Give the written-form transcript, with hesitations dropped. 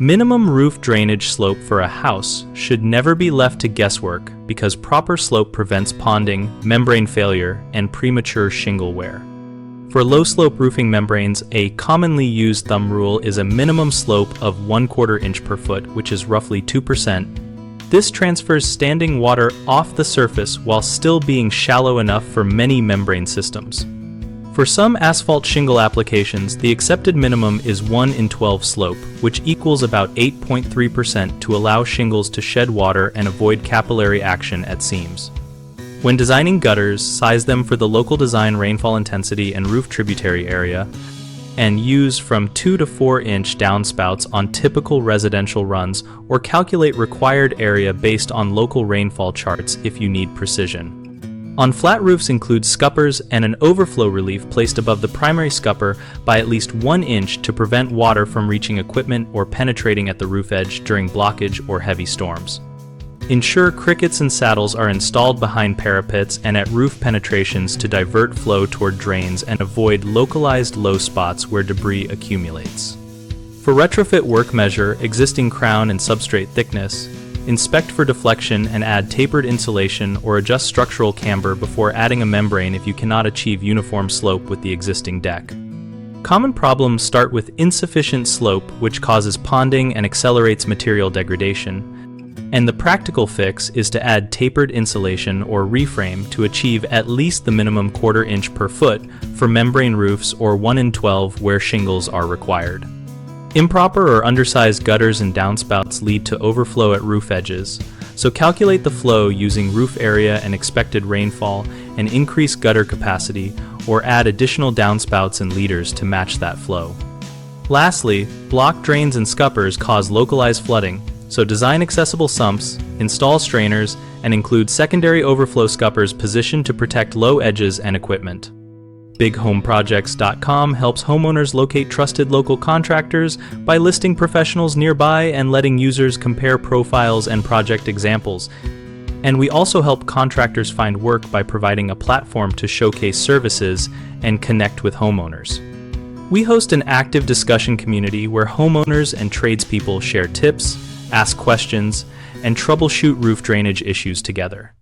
Minimum roof drainage slope for a house should never be left to guesswork because proper slope prevents ponding, membrane failure, and premature shingle wear. For low-slope roofing membranes, a commonly used thumb rule is a minimum slope of 1/4 inch per foot, which is roughly 2%. This transfers standing water off the surface while still being shallow enough for many membrane systems. For some asphalt shingle applications, the accepted minimum is 1 in 12 slope, which equals about 8.3% to allow shingles to shed water and avoid capillary action at seams. When designing gutters, size them for the local design rainfall intensity and roof tributary area, and use from 2 to 4 inch downspouts on typical residential runs, or calculate required area based on local rainfall charts if you need precision. On flat roofs include scuppers and an overflow relief placed above the primary scupper by at least 1 inch to prevent water from reaching equipment or penetrating at the roof edge during blockage or heavy storms. Ensure crickets and saddles are installed behind parapets and at roof penetrations to divert flow toward drains and avoid localized low spots where debris accumulates. For retrofit work, measure existing crown and substrate thickness, inspect for deflection and add tapered insulation or adjust structural camber before adding a membrane if you cannot achieve uniform slope with the existing deck. Common problems start with insufficient slope, which causes ponding and accelerates material degradation, and the practical fix is to add tapered insulation or reframe to achieve at least the minimum 1/4 inch per foot for membrane roofs or 1 in 12 where shingles are required. Improper or undersized gutters and downspouts lead to overflow at roof edges, so calculate the flow using roof area and expected rainfall and increase gutter capacity or add additional downspouts and leaders to match that flow. Lastly, block drains and scuppers cause localized flooding, so design accessible sumps, install strainers, and include secondary overflow scuppers positioned to protect low edges and equipment. BigHomeProjects.com helps homeowners locate trusted local contractors by listing professionals nearby and letting users compare profiles and project examples. And we also help contractors find work by providing a platform to showcase services and connect with homeowners. We host an active discussion community where homeowners and tradespeople share tips, ask questions, and troubleshoot roof drainage issues together.